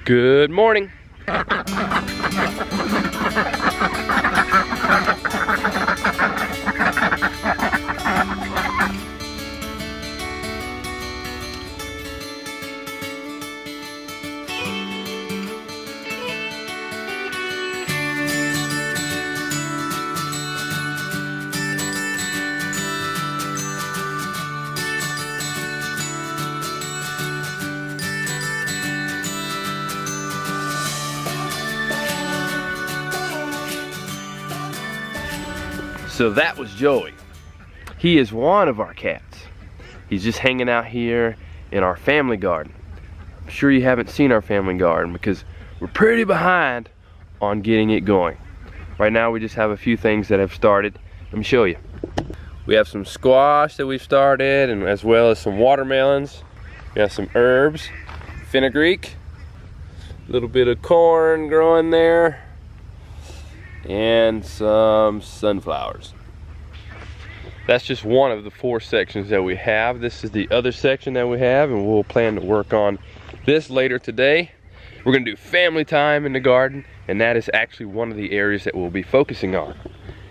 Good morning. So that was Joey. He is one of our cats. He's just hanging out here in our family garden. I'm sure you haven't seen our family garden because we're pretty behind on getting it going. Right now we just have a few things that have started. Let me show you. We have some squash that we've started, and as well as some watermelons. We have some herbs, fenugreek, a little bit of corn growing there, and some sunflowers. That's just one of the 4 sections that we have. This is the other section that we have, and we'll plan to work on this later today. We're gonna do family time in the garden, and that is actually one of the areas that we'll be focusing on.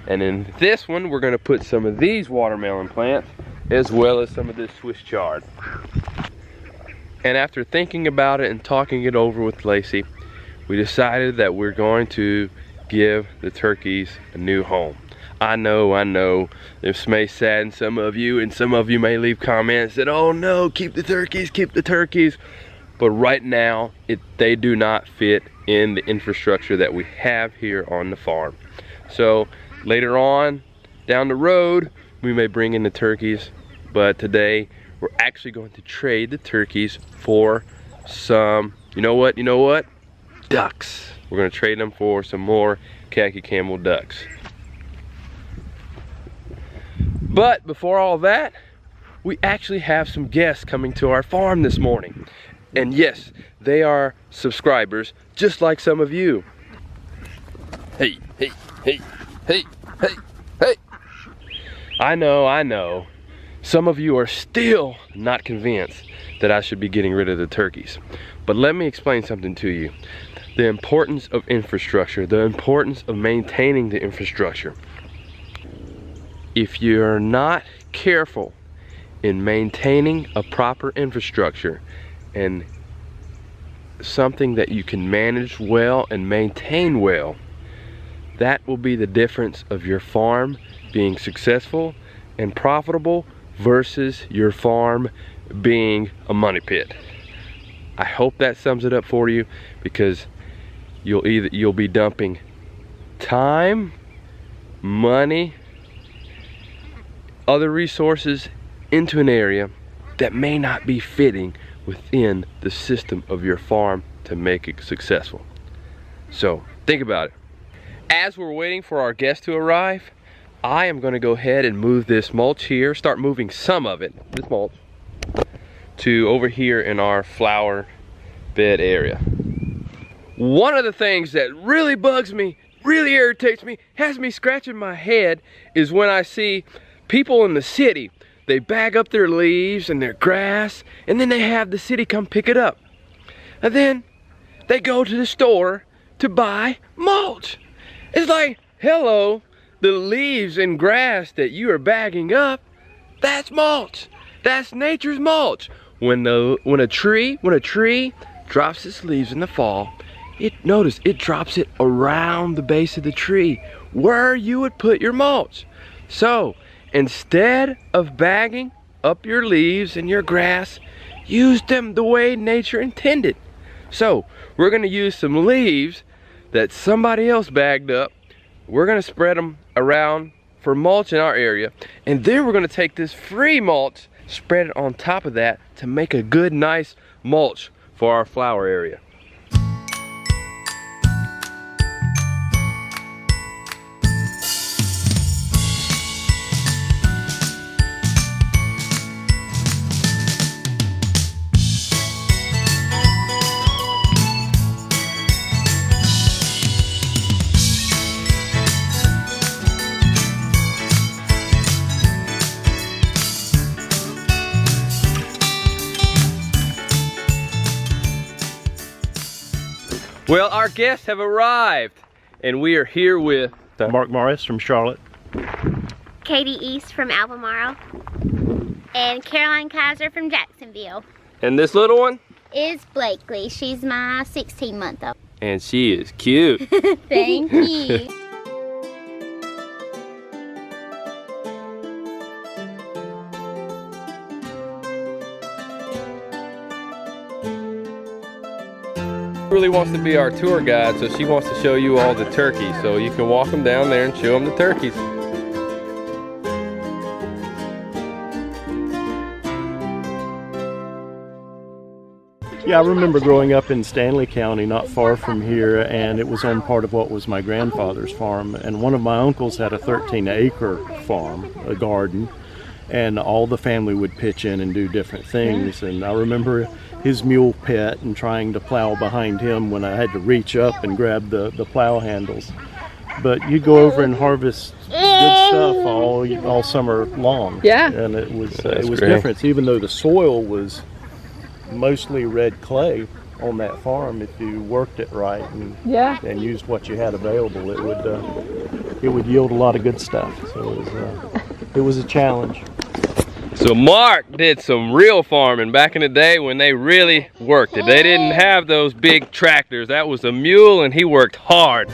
And in this one, we're gonna put some of these watermelon plants, as well as some of this Swiss chard. And after thinking about it and talking it over with Lacey, we decided that we're going to give the turkeys a new home. I know, this may sadden some of you, and some of you may leave comments that, oh no, keep the turkeys, keep the turkeys. But right now, they do not fit in the infrastructure that we have here on the farm. So later on, down the road, we may bring in the turkeys, but today, we're actually going to trade the turkeys for some, you know what? Ducks. We're gonna trade them for some more khaki camel ducks. But before all that, we actually have some guests coming to our farm this morning. And yes, they are subscribers, just like some of you. Hey. I know. Some of you are still not convinced that I should be getting rid of the turkeys. But let me explain something to you. The importance of infrastructure, the importance of maintaining the infrastructure. If you're not careful in maintaining a proper infrastructure and something that you can manage well and maintain well, that will be the difference of your farm being successful and profitable versus your farm being a money pit. I hope that sums it up for you, because you'll be dumping time, money, other resources into an area that may not be fitting within the system of your farm to make it successful. So think about it. As we're waiting for our guests to arrive, I am going to go ahead and move this mulch here, start moving some of it, this mulch, to over here in our flower bed area. One of the things that really bugs me, really irritates me, has me scratching my head, is when I see people in the city, they bag up their leaves and their grass, and then they have the city come pick it up. And then they go to the store to buy mulch. It's like, hello, the leaves and grass that you are bagging up, that's mulch. That's nature's mulch. When a tree drops its leaves in the fall, notice it drops it around the base of the tree where you would put your mulch. So instead of bagging up your leaves and your grass, use them the way nature intended. So we're gonna use some leaves that somebody else bagged up. We're gonna spread them around for mulch in our area, and then we're gonna take this free mulch, spread it on top of that to make a good, nice mulch for our flower area. Well, our guests have arrived, and we are here with Mark Morris from Charlotte. Katie East from Albemarle. And Caroline Kaiser from Jacksonville. And this little one? Is Blakely. She's my 16-month-old. And she is cute. Thank you. Really wants to be our tour guide, so she wants to show you all the turkeys, so you can walk them down there and show them the turkeys. Yeah, I remember growing up in Stanley County, not far from here, and it was on part of what was my grandfather's farm. And one of my uncles had a 13-acre farm, a garden, and all the family would pitch in and do different things. And I remember his mule pet and trying to plow behind him when I had to reach up and grab the plow handles. But you go over and harvest good stuff all summer long. Yeah. And it was That's great. different, even though the soil was mostly red clay on that farm. If you worked it right and used what you had available, it would yield a lot of good stuff. So it was a challenge. So Mark did some real farming back in the day when they really worked it. They didn't have those big tractors. That was a mule, and he worked hard.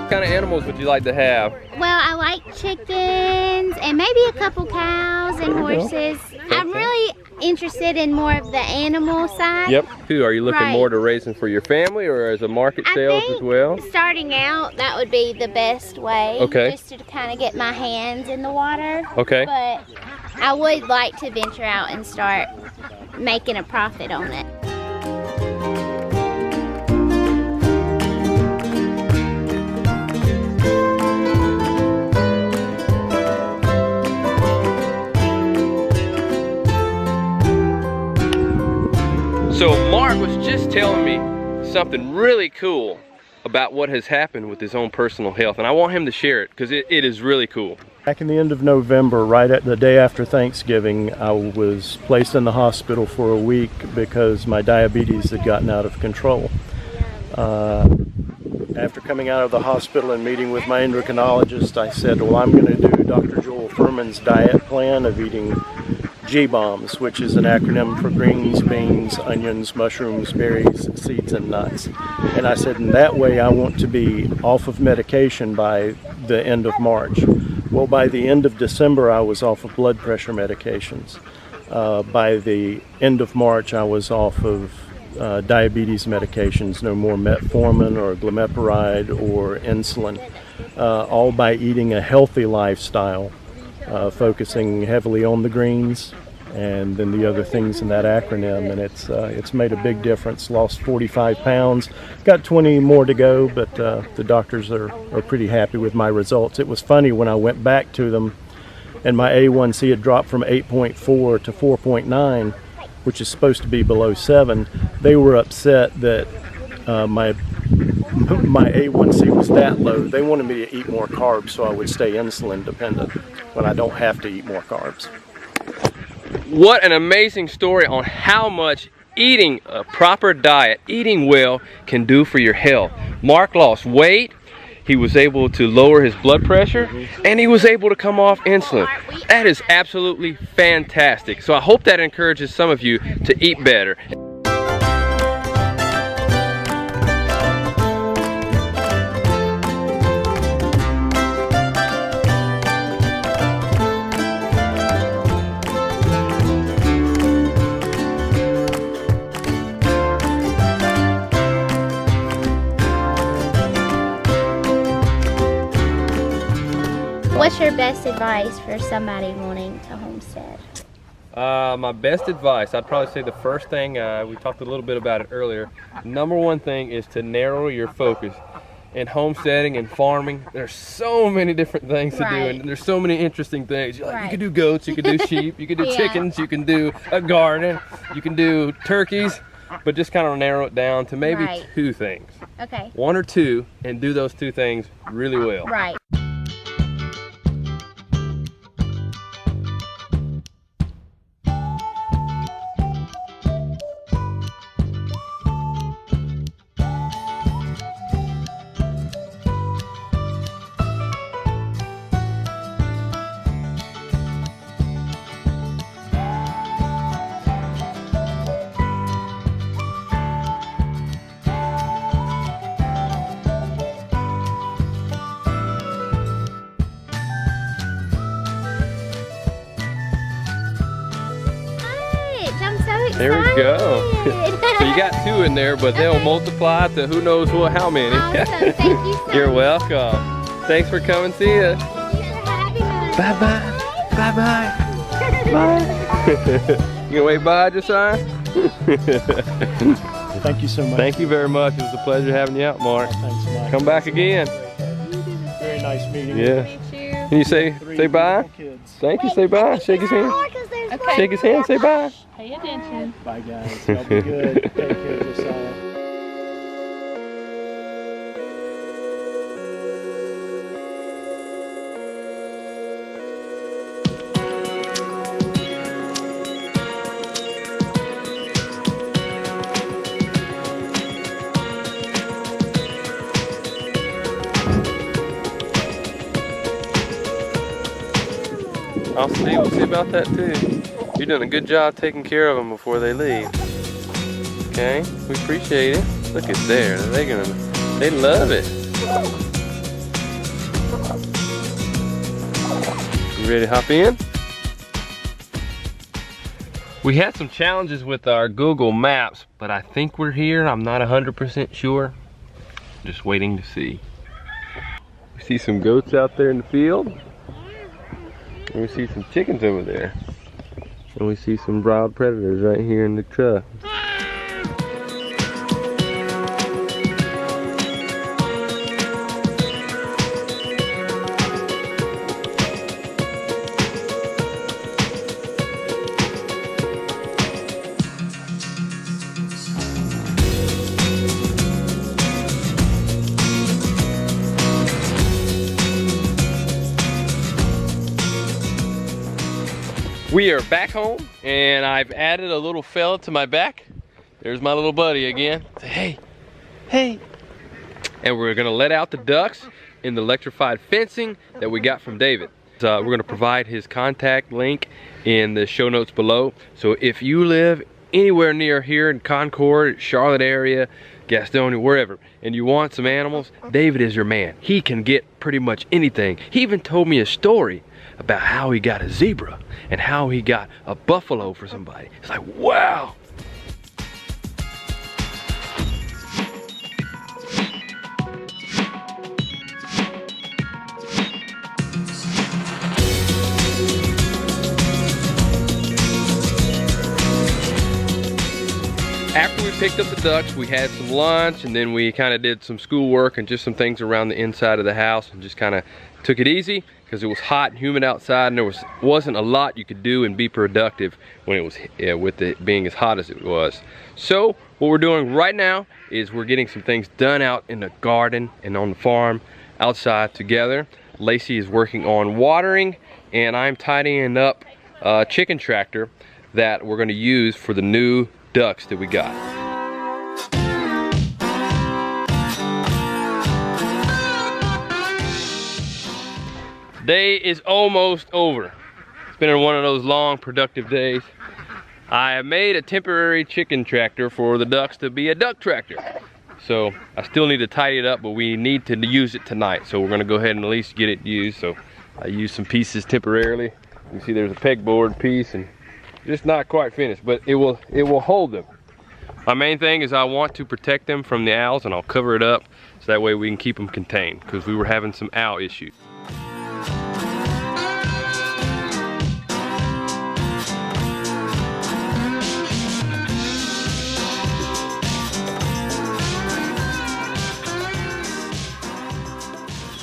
What kind of animals would you like to have? Well, I like chickens and maybe a couple cows and horses. I'm really interested in more of the animal side. Yep. Who are you looking Right. more to raising for your family or as a market sales as well? Starting out, that would be the best way. Okay. Just to kind of get my hands in the water. Okay. But I would like to venture out and start making a profit on it. So Mark was just telling me something really cool about what has happened with his own personal health, and I want him to share it because it is really cool. Back in the end of November, right at the day after Thanksgiving, I was placed in the hospital for a week because my diabetes had gotten out of control. After coming out of the hospital and meeting with my endocrinologist, I said, well, I'm going to do Dr. Joel Furman's diet plan of eating G-BOMBs, which is an acronym for greens, beans, onions, mushrooms, berries, seeds, and nuts. And I said, in that way, I want to be off of medication by the end of March. Well, by the end of December, I was off of blood pressure medications. By the end of March, I was off of diabetes medications, no more metformin or glimepiride or insulin, all by eating a healthy lifestyle. Focusing heavily on the greens and then the other things in that acronym, and it's made a big difference. Lost 45 pounds, got 20 more to go, but the doctors are pretty happy with my results. It was funny when I went back to them and my A1C had dropped from 8.4 to 4.9, which is supposed to be below 7. They were upset that my A1C was that low. They wanted me to eat more carbs so I would stay insulin dependent when I don't have to eat more carbs. What an amazing story on how much eating a proper diet, eating well, can do for your health. Mark lost weight, he was able to lower his blood pressure, and he was able to come off insulin. That is absolutely fantastic. So I hope that encourages some of you to eat better. What's your best advice for somebody wanting to homestead? My best advice, I'd probably say the first thing, we talked a little bit about it earlier, number one thing is to narrow your focus. In homesteading and farming, there's so many different things to do, and there's so many interesting things. You can do goats, you can do sheep, you can do chickens, you can do a garden, you can do turkeys. but just kind of narrow it down to maybe Right. 2 things. Okay. 1 or 2, and do those 2 things really well. Right. I'm so excited. There we go. So you got 2 in there, but they'll multiply to who knows what, how many. Awesome. Thank you so You're much. welcome. Thanks for coming. See ya. Thank you for having us. Bye-bye. Bye-bye. Bye. You gonna wave bye, Josiah? Thank you so much. Thank you very much. It was a pleasure having you out, Mark. Thanks, Mike. Come back again. Very nice meeting. Yeah. Can you say bye? Kids. Thank you. Say bye. Shake his hand. Okay. Shake his hand. Say bye. Pay attention. Bye, guys. Y'all be good. Take care, Josiah. We'll see about that too. You're doing a good job taking care of them before they leave. Okay, we appreciate it. Look at there, they love it. You ready to hop in? We had some challenges with our Google Maps, but I think we're here. I'm not 100% sure. Just waiting to see. We see some goats out there in the field. And we see some chickens over there. And we see some wild predators right here in the truck. We are back home, and I've added a little fella to my back. There's my little buddy again. Say, hey, hey. And we're gonna let out the ducks in the electrified fencing that we got from David. We're gonna provide his contact link in the show notes below. So if you live anywhere near here in Concord, Charlotte area, Gastonia, wherever, and you want some animals, David is your man. He can get pretty much anything. He even told me a story about how he got a zebra and how he got a buffalo for somebody. It's like, wow. After we picked up the ducks, we had some lunch, and then we kind of did some schoolwork and just some things around the inside of the house, and just kind of took it easy because it was hot and humid outside, and there wasn't a lot you could do and be productive when it was with it being as hot as it was. So what we're doing right now is we're getting some things done out in the garden and on the farm outside together. Lacey is working on watering, and I'm tidying up a chicken tractor that we're going to use for the new ducks that we got. Day is almost over. It's been one of those long, productive days. I have made a temporary chicken tractor for the ducks to be a duck tractor. So I still need to tidy it up, but we need to use it tonight. So we're gonna go ahead and at least get it used. So I used some pieces temporarily. You can see there's a pegboard piece and just not quite finished, but it will hold them. My main thing is I want to protect them from the owls, and I'll cover it up so that way we can keep them contained, because we were having some owl issues.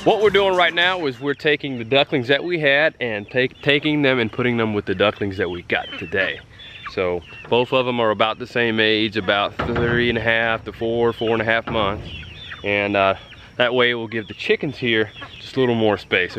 What we're doing right now is we're taking the ducklings that we had and taking them and putting them with the ducklings that we got today. So both of them are about the same age, about 3.5 to 4.5 months. And that way it will give the chickens here just a little more space.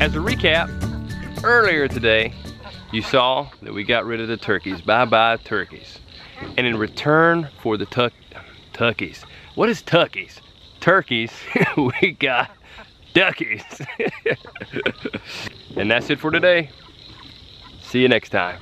As a recap, earlier today, you saw that we got rid of the turkeys. Bye-bye turkeys. And in return for the tuckies. What is tuckies? Turkeys, we got duckies. And that's it for today. See you next time.